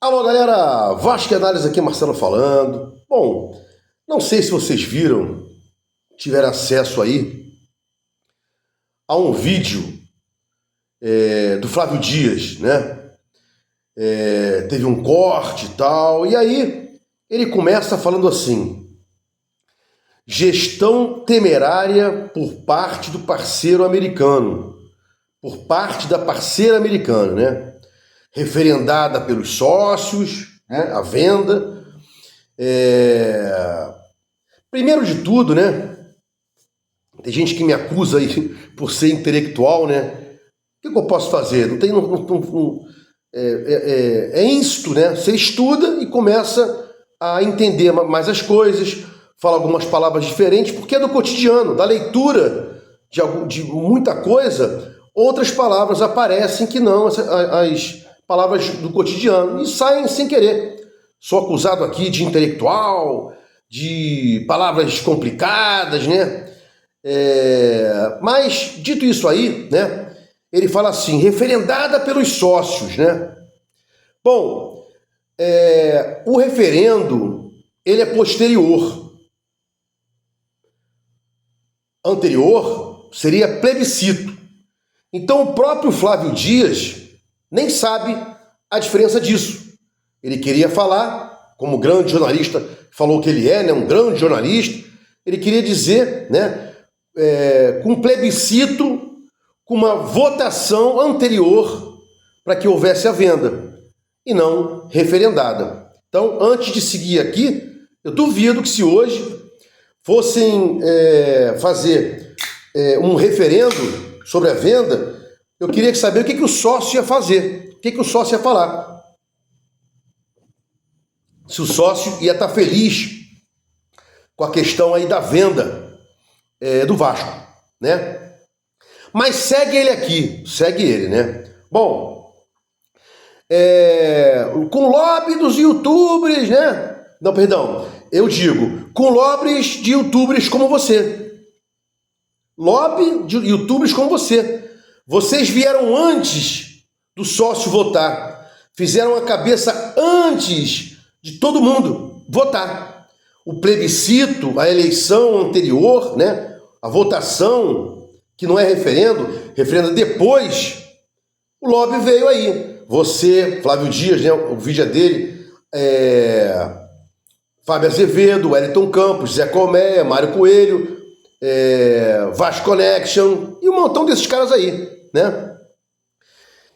Alô galera, Vasco Análise aqui, Marcelo falando. Bom, não sei se vocês viram, tiveram acesso aí a um vídeo do Flávio Dias, né? Teve um corte e tal, e aí ele começa falando assim: gestão temerária por parte do parceiro americano, por parte da parceira americana, né? Referendada pelos sócios, né? A venda. Primeiro de tudo, né? Tem gente que me acusa aí por ser intelectual, né? O que eu posso fazer? É ínsito, né? Você estuda e começa a entender mais as coisas, fala algumas palavras diferentes, porque é do cotidiano, da leitura de muita coisa, outras palavras aparecem que não as palavras do cotidiano e saem sem querer. Sou acusado aqui de intelectual, de palavras complicadas, né? Mas, dito isso aí, né? Ele fala assim, referendada pelos sócios, né? Bom, o referendo, ele é posterior. Anterior seria plebiscito. Então o próprio Flávio Dias nem sabe a diferença disso. Ele queria falar, como grande jornalista falou que ele é, né, um grande jornalista, ele queria dizer, né, com plebiscito, com uma votação anterior para que houvesse a venda, e não referendada. Então, antes de seguir aqui, eu duvido que se hoje fossem fazer um referendo sobre a venda, eu queria saber o que o sócio ia fazer, o que o sócio ia falar. Se o sócio ia estar feliz com a questão aí da venda do Vasco, né? Mas segue ele aqui, segue ele, né? Bom, com lobby dos youtubers, né? Não, perdão, eu digo, com lobbies de youtubers como você. Lobby de youtubers como você. Vocês vieram antes do sócio votar. Fizeram a cabeça antes de todo mundo votar. O plebiscito, a eleição anterior, né? A votação, que não é referendo depois, o lobby veio aí. Você, Flávio Dias, né? O vídeo é dele, Fábio Azevedo, Wellington Campos, Zé Colmeia, Mário Coelho, Vasco Connection e um montão desses caras aí, né?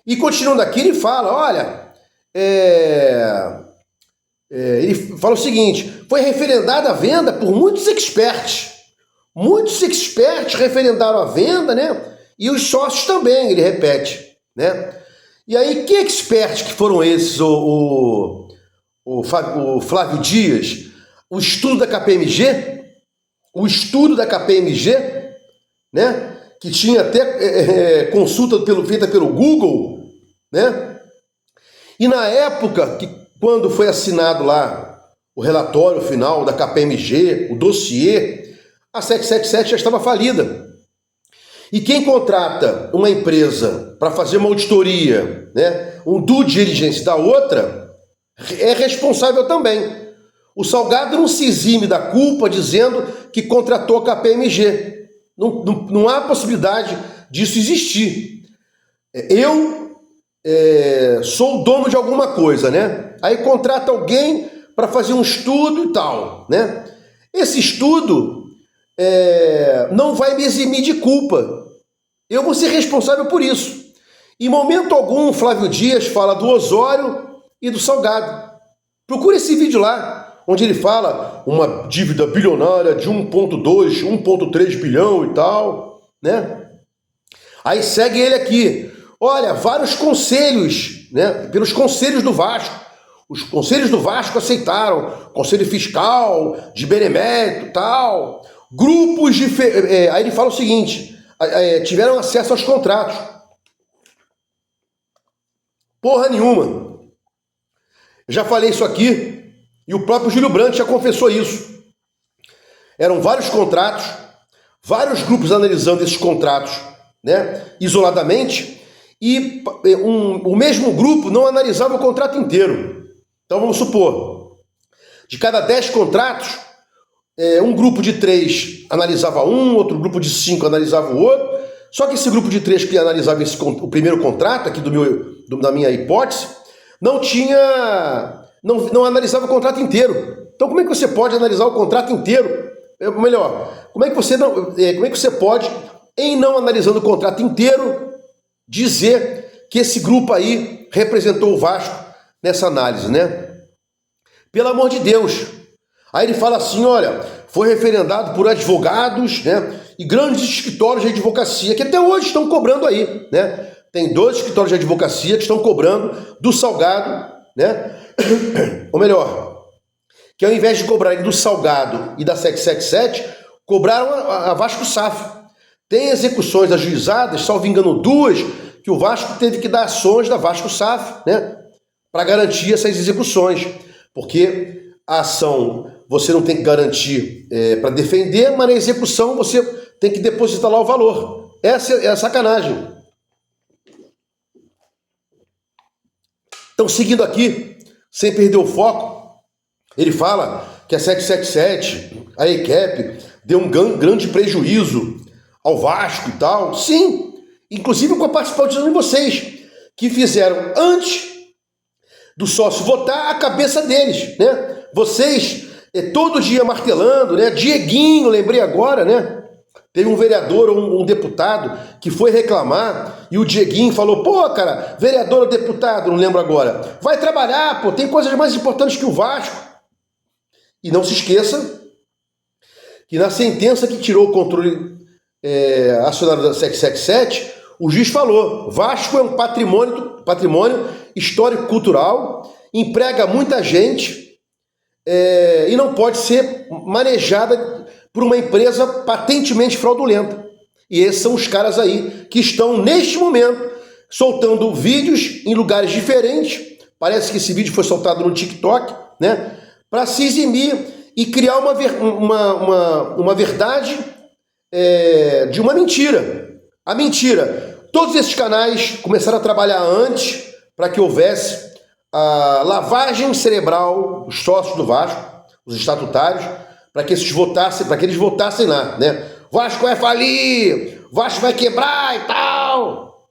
E continuando aqui, ele fala, olha, ele fala o seguinte, foi referendada a venda por muitos experts. Muitos experts referendaram a venda, né? E os sócios também, ele repete, né? E aí, que experts que foram esses? O Flávio Dias, o estudo da KPMG, né? Que tinha até consulta feita pelo Google, né? E na época, quando foi assinado lá o relatório final da KPMG, o dossiê, a 777 já estava falida. E quem contrata uma empresa para fazer uma auditoria, né, um due diligence da outra, é responsável também. O Salgado não se exime da culpa dizendo que contratou a KPMG. Não há possibilidade disso existir. Eu sou o dono de alguma coisa, né? Aí contrata alguém para fazer um estudo e tal, né? Esse estudo não vai me eximir de culpa. Eu vou ser responsável por isso. Em momento algum, Flávio Dias fala do Osório e do Salgado. Procure esse vídeo lá, onde ele fala uma dívida bilionária de 1,2, 1,3 bilhão e tal, né? Aí segue ele aqui. Olha, vários conselhos, né? Pelos conselhos do Vasco. Os conselhos do Vasco aceitaram. Conselho fiscal, de benemérito e tal. Grupos de... Aí ele fala o seguinte, tiveram acesso aos contratos. Porra nenhuma. Eu já falei isso aqui e o próprio Júlio Brandt já confessou isso. Eram vários contratos, vários grupos analisando esses contratos, né, isoladamente, e o mesmo grupo não analisava o contrato inteiro. Então vamos supor, de cada 10 contratos, um grupo de 3 analisava um, outro grupo de 5 analisava o outro, só que esse grupo de 3 que analisava o primeiro contrato, aqui da minha hipótese, não analisava o contrato inteiro. Então como é que você pode analisar o contrato inteiro? Melhor, como é que você pode, em não analisando o contrato inteiro, dizer que esse grupo aí representou o Vasco nessa análise, né? Pelo amor de Deus. Aí ele fala assim, olha, foi referendado por advogados, né, e grandes escritórios de advocacia, que até hoje estão cobrando aí, né? Tem 2 escritórios de advocacia que estão cobrando do Salgado, né? Ou melhor, que ao invés de cobrarem do Salgado e da 777, cobraram a Vasco SAF. Tem execuções ajuizadas, salvo engano 2, que o Vasco teve que dar ações da Vasco SAF, né, para garantir essas execuções. Porque a ação você não tem que garantir para defender, mas na execução você tem que depositar lá o valor. Essa é a sacanagem. Então, seguindo aqui, sem perder o foco, ele fala que a 777, a ECAP, deu um grande prejuízo ao Vasco e tal. Sim, inclusive com a participação de vocês, que fizeram antes do sócio votar a cabeça deles, né? Vocês todo dia martelando, né? Dieguinho, lembrei agora, né? Teve um vereador ou um deputado que foi reclamar e o Dieguinho falou, pô, cara, vereador ou deputado, não lembro agora, vai trabalhar, pô, tem coisas mais importantes que o Vasco. E não se esqueça que na sentença que tirou o controle acionário da 777, o juiz falou, Vasco é um patrimônio histórico-cultural, emprega muita gente e não pode ser manejada por uma empresa patentemente fraudulenta. E esses são os caras aí que estão, neste momento, soltando vídeos em lugares diferentes. Parece que esse vídeo foi soltado no TikTok, né? Para se eximir e criar uma verdade de uma mentira. A mentira. Todos esses canais começaram a trabalhar antes para que houvesse a lavagem cerebral dos sócios do Vasco, os estatutários, para que eles votassem lá, né? Vasco vai falir, Vasco vai quebrar e tal.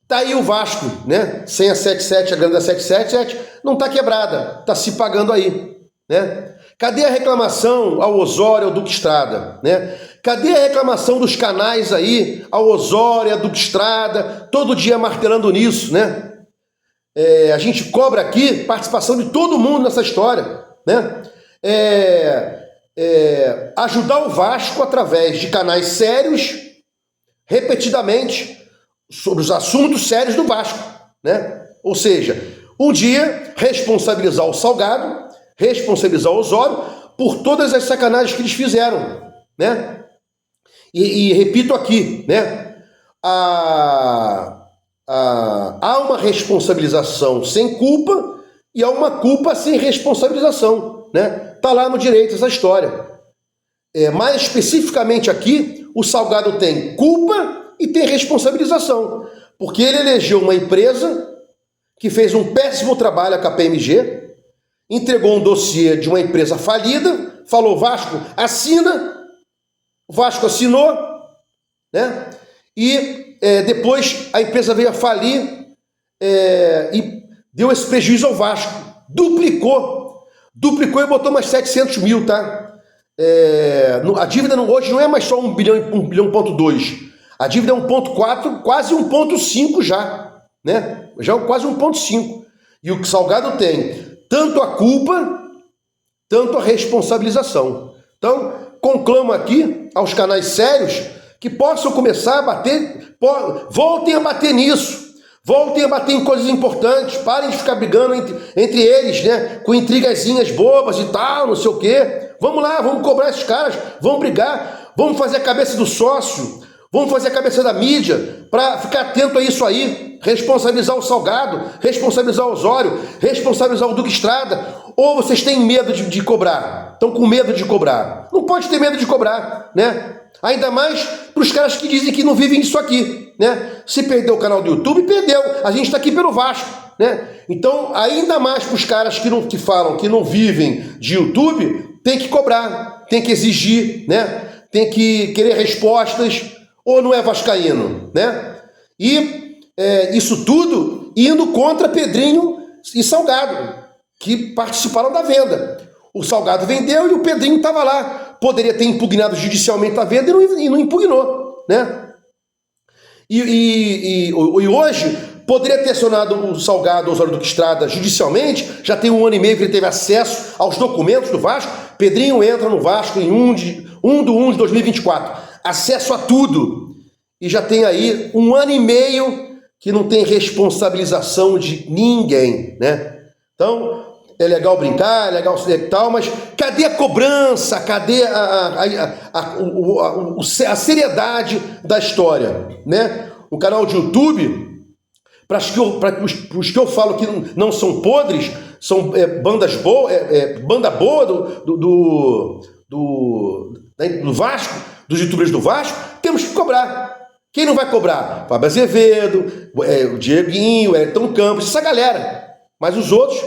Tá aí o Vasco, né? Sem a 77, a grana da 777, não tá quebrada, tá se pagando aí, né? Cadê a reclamação ao Osório, ao Duque Estrada, né? Cadê a reclamação dos canais aí ao Osório, ao Duque Estrada, todo dia martelando nisso, né? A gente cobra aqui participação de todo mundo nessa história, né? Ajudar o Vasco através de canais sérios, repetidamente, sobre os assuntos sérios do Vasco, né? Ou seja, um dia responsabilizar o Salgado, responsabilizar o Osório por todas as sacanagens que eles fizeram, né? E repito aqui, né? Há uma responsabilização sem culpa e há uma culpa sem responsabilização, né? Tá lá no direito essa história. Mais especificamente aqui, o Salgado tem culpa e tem responsabilização, porque ele elegeu uma empresa que fez um péssimo trabalho, a KPMG, entregou um dossiê de uma empresa falida, falou, Vasco, assina, o Vasco assinou, né? E depois a empresa veio a falir e deu esse prejuízo ao Vasco, duplicou e botou mais 700 mil, tá? A dívida hoje não é mais só 1 bilhão, 1,2 bilhão, a dívida é 1,4, quase 1,5 já, né? Já quase 1,5. E o Salgado tem tanto a culpa, tanto a responsabilização. Então, conclamo aqui aos canais sérios que possam começar a bater, voltem a bater nisso, voltem a bater em coisas importantes, parem de ficar brigando entre eles, né? Com intrigazinhas bobas e tal, não sei o quê. Vamos lá, vamos cobrar esses caras, vamos brigar, vamos fazer a cabeça do sócio, vamos fazer a cabeça da mídia para ficar atento a isso aí, responsabilizar o Salgado, responsabilizar o Osório, responsabilizar o Duque Estrada. Ou vocês têm medo de cobrar? Estão com medo de cobrar? Não pode ter medo de cobrar, né? Ainda mais para os caras que dizem que não vivem isso aqui, né? Se perdeu o canal do YouTube, perdeu. A gente está aqui pelo Vasco. né? Então, ainda mais para os caras que falam que não vivem de YouTube, tem que cobrar, tem que exigir, né? Tem que querer respostas, ou não é vascaíno, né? E isso tudo indo contra Pedrinho e Salgado, que participaram da venda. O Salgado vendeu e o Pedrinho estava lá. Poderia ter impugnado judicialmente a venda e não impugnou, né? E hoje poderia ter acionado o Salgado, Osório Duque Estrada, judicialmente. Já tem 1 ano e meio que ele teve acesso aos documentos do Vasco. Pedrinho entra no Vasco em 1 de 2024. Acesso a tudo. E já tem aí 1 ano e meio que não tem responsabilização de ninguém, né? Então, é legal brincar, é legal ser e tal, mas cadê a cobrança? Cadê a seriedade da história, né? O canal de YouTube, para os que eu falo que não são podres, são banda boa do Vasco, dos youtubers do Vasco, temos que cobrar. Quem não vai cobrar? Fábio Azevedo, o Dieguinho, o Elton Campos, essa galera. Mas os outros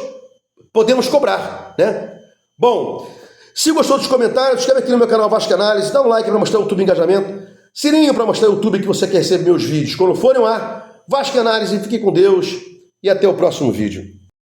podemos cobrar, né? Bom, se gostou dos comentários, escreve aqui no meu canal Vasco Análise, dá um like para mostrar o YouTube engajamento, sininho para mostrar o YouTube que você quer receber meus vídeos. Quando forem lá, Vasco Análise, fique com Deus e até o próximo vídeo.